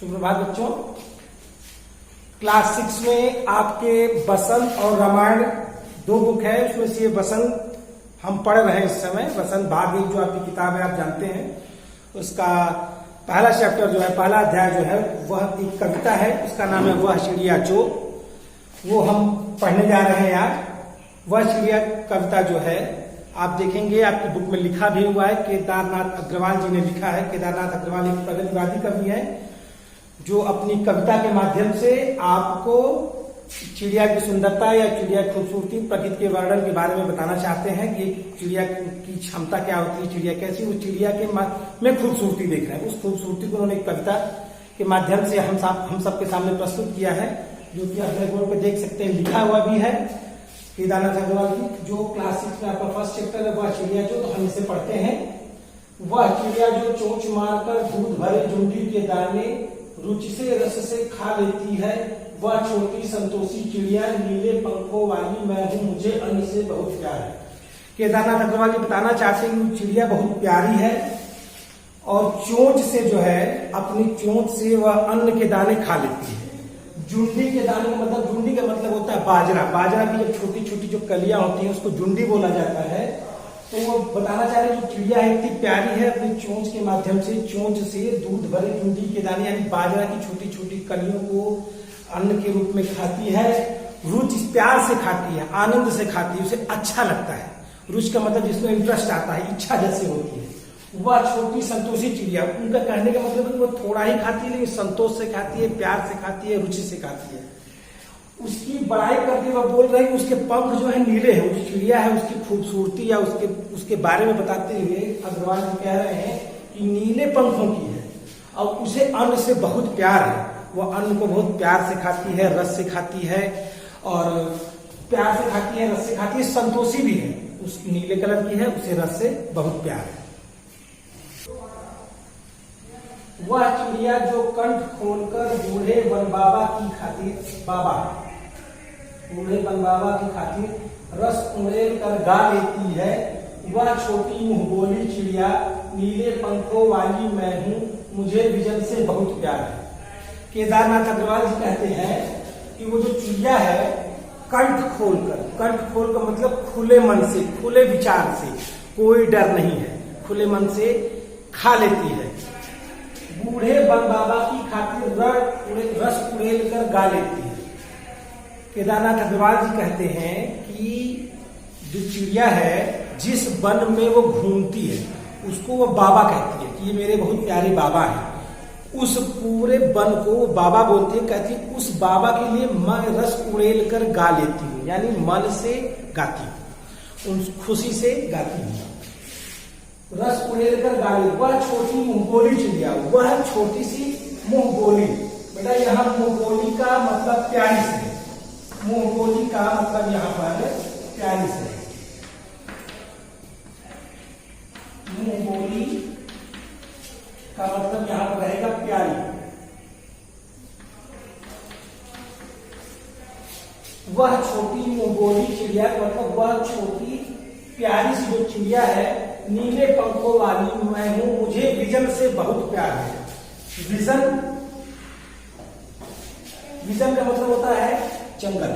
सुप्रभात बच्चों। क्लास 6 में आपके बसंत और रामायण दो बुक है, उसमें से ये बसंत हम पढ़ रहे हैं इस समय। बसंत भाग 1 जो आपकी किताब है, आप जानते हैं, उसका पहला चैप्टर जो है, पहला अध्याय जो है, वह एक कविता है, उसका नाम है वह चिड़िया जो। वो हम पढ़ने जा रहे हैं आज। वह चिड़िया कविता जो है, आप देखेंगे आपकी बुक में लिखा भी हुआ है, केदारनाथ अग्रवाल जी ने लिखा है। केदारनाथ अग्रवाल एक प्रगतिवादी कवि है जो अपनी कविता के माध्यम से आपको चिड़िया की सुंदरता या चिड़िया की खूबसूरती, प्रकृति के वर्णन के बारे में बताना चाहते हैं कि चिड़िया की क्षमता क्या होती है, चिड़िया कैसी, उस चिड़िया के में खूबसूरती देख रहे हैं। उस खूबसूरती को उन्होंने एक कविता के माध्यम से हम सबके सामने प्रस्तुत किया है, जो कि अपने बोर्ड पे देख सकते हैं, लिखा हुआ भी है केदारनाथ अग्रवाल की। जो क्लास 6 में आपका फर्स्ट चैप्टर है वह चिड़िया जो, तो हम इसे पढ़ते हैं। वह चिड़िया जो चोंच मारकर दूध भरे झुंडी के दाने रुचि से रस से खा लेती है, वह छोटी संतोषी चिड़िया नीले पंखों वाली मैं हूं, मुझे अन्न से बहुत प्यार है। केदारनाथ अग्रवाल जी बताना चाहते हैं कि चिड़िया बहुत प्यारी है और चोंच से जो है, अपनी चोंच से वह अन्न के दाने खा लेती है। झुंडी के दाने का मतलब, झुंडी का मतलब होता है बाजरा। बाजरा की जब छोटी छोटी जो कलियां होती हैं उसको झुंडी बोला जाता है। तो वो बताना चाह रहे हैं कि चिड़िया इतनी प्यारी है, अपनी चोंच के माध्यम से, चोंच से दूध भरे झुंडी के दाने यानी बाजरा की छोटी छोटी कलियों को अन्न के रूप में खाती है। रुचि प्यार से खाती है, आनंद से खाती है, उसे अच्छा लगता है। रुचि का मतलब जिसमें इंटरेस्ट आता है, इच्छा जैसे होती है। वह छोटी संतोषी चिड़िया, उनका कहने का मतलब है वो थोड़ा ही खाती है, लेकिन संतोष से खाती है, प्यार से खाती है, रुचि से खाती है। उसकी बड़ाई करके वह बोल रहे हैं कि उसके पंख जो है नीले हैं। उस चिड़िया है, उसकी खूबसूरती या उसके बारे में बताते हुए अग्रवाल जी कह रहे हैं कि नीले पंखों की है और उसे अन्न से बहुत प्यार है। वह अन्न को बहुत प्यार से खाती है, रस से खाती है, और प्यार से खाती है, रस से खाती है, संतोषी भी है। उस नीले कलर की है, उसे रस से बहुत प्यार है। वह चिड़िया जो कंठ खोलकर बूढ़े वन बाबा की खातिर, बूढ़े वन बाबा की खातिर रस उड़ेल कर गा लेती है, वह छोटी मुंहबोली चिड़िया नीले पंखों वाली मैं हूं, मुझे विजन से बहुत प्यार है। केदारनाथ अग्रवाल जी कहते हैं कि वो जो चिड़िया है, कंठ खोलकर मतलब खुले मन से, खुले विचार से, कोई डर नहीं है, खुले मन से खा लेती है। बूढ़े वन बाबा की खातिर रस उड़ेल कर गा लेती है। केदारनाथ अग्रवाल जी कहते हैं कि जो चिड़िया है, जिस वन में वो घूमती है उसको वो बाबा कहती है कि ये मेरे बहुत प्यारे बाबा हैं। उस पूरे वन को वो बाबा बोलती है, कहती है उस बाबा के लिए मैं रस उड़ेल कर गा लेती हूँ, यानी मन से गाती हूँ, उस खुशी से गाती हूँ। रस उड़ेल कर गा ले। वह छोटी मुंहबोली चिड़िया, वह छोटी सी मुंहबोली। बेटा यहाँ मुंहबोली का मतलब प्यारी से, मुंहबोली का मतलब यहाँ पर प्यारी से, मुंहबोली का मतलब यहाँ पर रहेगा प्यारी। वह छोटी मुंहबोली चिड़िया मतलब वह छोटी प्यारी सी जो चिड़िया है, नीले पंखों वाली मैं हूं, मुझे विजन से बहुत प्यार है। विजन का मतलब होता है जंगल।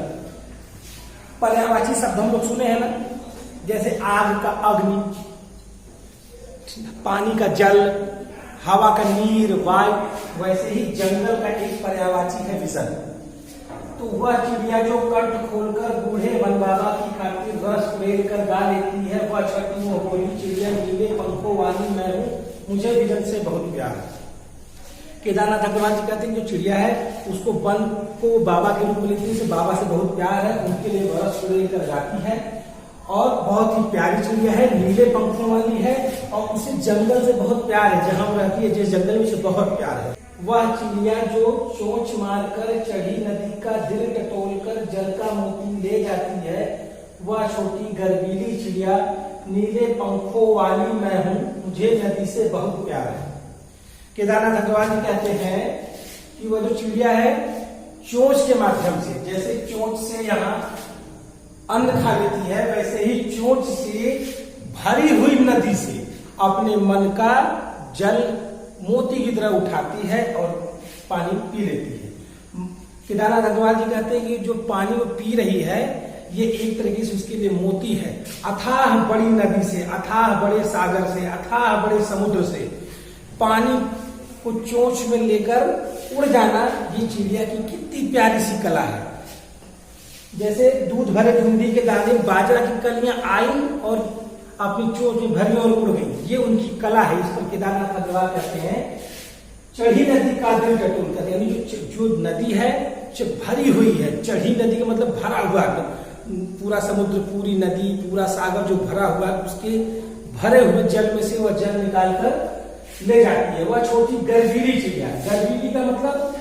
पर्यायवाची शब्द हम लोग सुने हैं ना, जैसे आग का अग्नि, पानी का जल, हवा का नीर, वायु, वैसे ही जंगल का एक पर्यायवाची है विजन। तो वह चिड़िया जो कंठ खोलकर बूढ़े वन बाबा की खातिर रस उड़ेल कर गा लेती है, वह छोटी मुंहबोली चिड़िया नीले पंखों वाली मैं हूं, मुझे विजन से बहुत प्यार है। केदारनाथ अग्रवाल जी कहते हैं जो चिड़िया है उसको वन को बाबा के रूप में लेती है, बाबा से बहुत प्यार है, उनके लिए रस उड़ेल कर गाती है और बहुत ही प्यारी चिड़िया है, नीले पंखों वाली है और उसे जंगल से बहुत प्यार है, जहां वो रहती है जिस जंगल में उसे बहुत प्यार है। वह चिड़िया जो चोंच मारकर चढ़ी नदी का दिल टटोलकर जल का मोती ले जाती है, वह छोटी गर्वीली चिड़िया नीले पंखों वाली मैं हूं, मुझे नदी से बहुत प्यार है। केदारनाथ अग्रवाल जी कहते हैं कि वह जो चिड़िया है चोंच के माध्यम से, जैसे चोंच से यहाँ अन्न खा लेती है, वैसे ही चोंच से भरी हुई नदी से अपने मन का जल मोती की तरह उठाती है और पानी पी लेती है। केदारनाथ अग्रवाल जी कहते हैं कि जो पानी वो पी रही है ये एक तरीके से उसके लिए मोती है। अथाह बड़ी नदी से, अथाह बड़े सागर से, अथाह बड़े समुद्र से पानी को चोंच में लेकर उड़ जाना, ये चिड़िया की कितनी प्यारी सी कला है। जैसे दूध भरे ढूंढी के दाने, बाजरा की कलियां आई और अपनी चोंच में भरी और उड़ गई, ये उनकी कला है। इस पर केदारनाथ अग्रवाल कहते हैं चढ़ी नदी का दिल टटोल कर, यानी जो नदी है जब भरी हुई है, चढ़ी नदी का मतलब भरा हुआ, पूरा समुद्र, पूरी नदी, पूरा सागर जो भरा हुआ है, उसके भरे हुए जल में से वह जल निकाल कर ले जाती है। वह छोटी गर्वीली चिड़िया, गर्वीली का मतलब,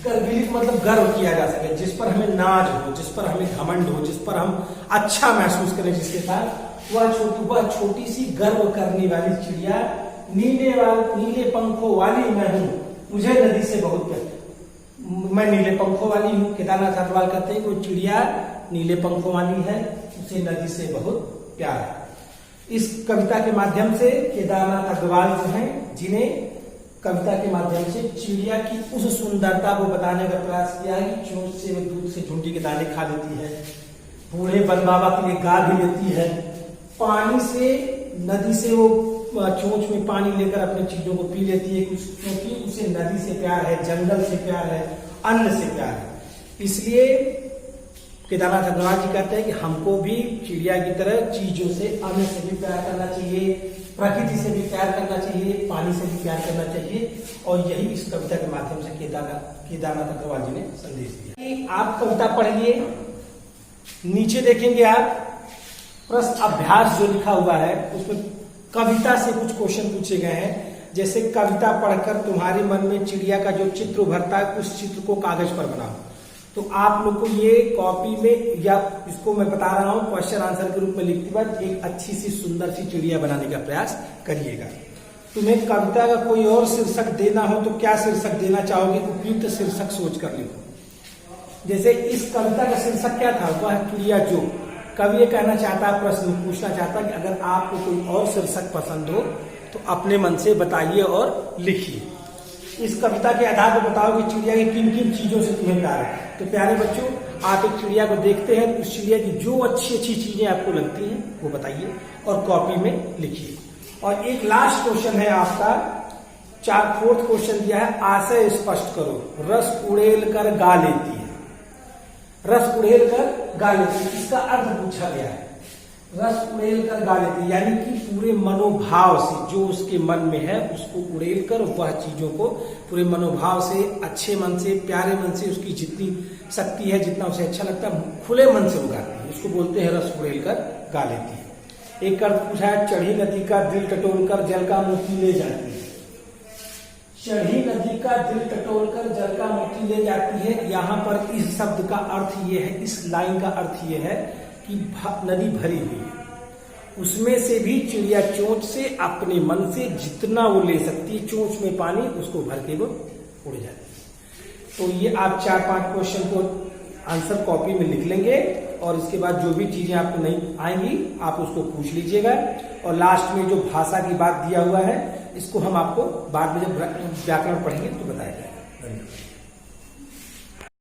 गर्वीली का मतलब गर्व किया जा सके, जिस पर हमें नाज हो, जिस पर हमें घमंड हो, जिस पर हम अच्छा महसूस करें जिसके साथ, वह छोटी सी गर्व करने वाली चिड़िया, नीले पंखों वाली मैं हूं, मुझे नदी से बहुत प्यार, मैं नीले पंखों वाली हूं। केदारनाथ अग्रवाल कहते हैं कि वो चिड़िया नीले पंखों वाली है, उसे नदी से बहुत प्यार है। इस कविता के माध्यम से केदारनाथ अग्रवाल जो हैं, जिन्हें कविता के माध्यम से चिड़िया की उस सुंदरता को बताने का प्रयास किया है कि चोंच से वो दूध से झुंडी के दाने खा लेती है, बूढ़े बन बाबा के लिए गा भी लेती है, पानी से, नदी से वो चोंच में पानी लेकर अपनी चीजों को पी लेती है, क्योंकि उसे नदी से प्यार है, जंगल से प्यार है, अन्न से प्यार है। इसलिए केदारनाथ अग्रवाल जी कहते हैं कि हमको भी चिड़िया की तरह चीजों से, अन्न से भी प्यार करना चाहिए, प्रकृति से भी प्यार करना चाहिए, पानी से भी प्यार करना चाहिए। और यही इस कविता के माध्यम से केदारनाथ अग्रवाल जी ने संदेश दिया। आप कविता पढ़िए, नीचे देखेंगे आप प्रश्न अभ्यास जो लिखा हुआ है, उसमें कविता से कुछ क्वेश्चन पूछे गए हैं। जैसे कविता पढ़कर तुम्हारे मन में चिड़िया का जो चित्र उभरता है, उस चित्र को कागज पर बनाओ। तो आप लोग को ये कॉपी में, या इसको मैं बता रहा हूं क्वेश्चन आंसर के रूप में लिखते वक्त, एक अच्छी सी सुंदर सी चिड़िया बनाने का प्रयास करिएगा। तुम्हें कविता का कोई और शीर्षक देना हो तो क्या शीर्षक देना चाहोगे, उपयुक्त शीर्षक सोच कर लिखो। जैसे इस कविता का शीर्षक क्या था, वह चिड़िया जो। कवि ये कहना चाहता है, प्रश्न पूछना चाहता है कि अगर आपको कोई और शीर्षक पसंद हो तो अपने मन से बताइए और लिखिए। इस कविता के आधार पर बताओ कि चिड़िया की किन किन चीजों से तुम्हें प्यार है। तो प्यारे बच्चों, आप एक चिड़िया को देखते हैं, उस चिड़िया की जो अच्छी अच्छी चीजें आपको लगती हैं वो बताइए और कॉपी में लिखिए। और एक लास्ट क्वेश्चन है आपका, 4th क्वेश्चन दिया है, आशय स्पष्ट करो। रस उड़ेल कर गा लेती है, रस उड़ेल कर गा लेती है, इसका अर्थ पूछा गया है। रस उड़ेल कर गा लेती है यानी कि पूरे मनोभाव से, जो उसके मन में है उसको उड़ेल कर, वह चीजों को पूरे मनोभाव से, अच्छे मन से, प्यारे मन से, उसकी जितनी शक्ति है, जितना उसे अच्छा लगता है, खुले मन से वो गाती है, उसको बोलते हैं रस उड़ेल कर गा लेती है। एक अर्थ पूछा है, चढ़ी नदी का दिल टटोल कर जल का मोती ले जाती है। चढ़ी नदी का दिल टटोल कर जल का मोती ले जाती है, यहाँ पर इस शब्द का अर्थ ये है, इस लाइन का अर्थ ये है कि नदी भरी हुई है, उसमें से भी चिड़िया चोंच से, अपने मन से जितना वो ले सकती है, चोंच में पानी, उसको भर के वो उड़ जाती है। तो ये आप 4-5 क्वेश्चन को आंसर कॉपी में लिख लेंगे और इसके बाद जो भी चीजें आपको नहीं आएंगी आप उसको पूछ लीजिएगा। और लास्ट में जो भाषा की बात दिया हुआ है, इसको हम आपको बाद में जब व्याकरण पढ़ेंगे तो बताया जाएगा। धन्यवाद।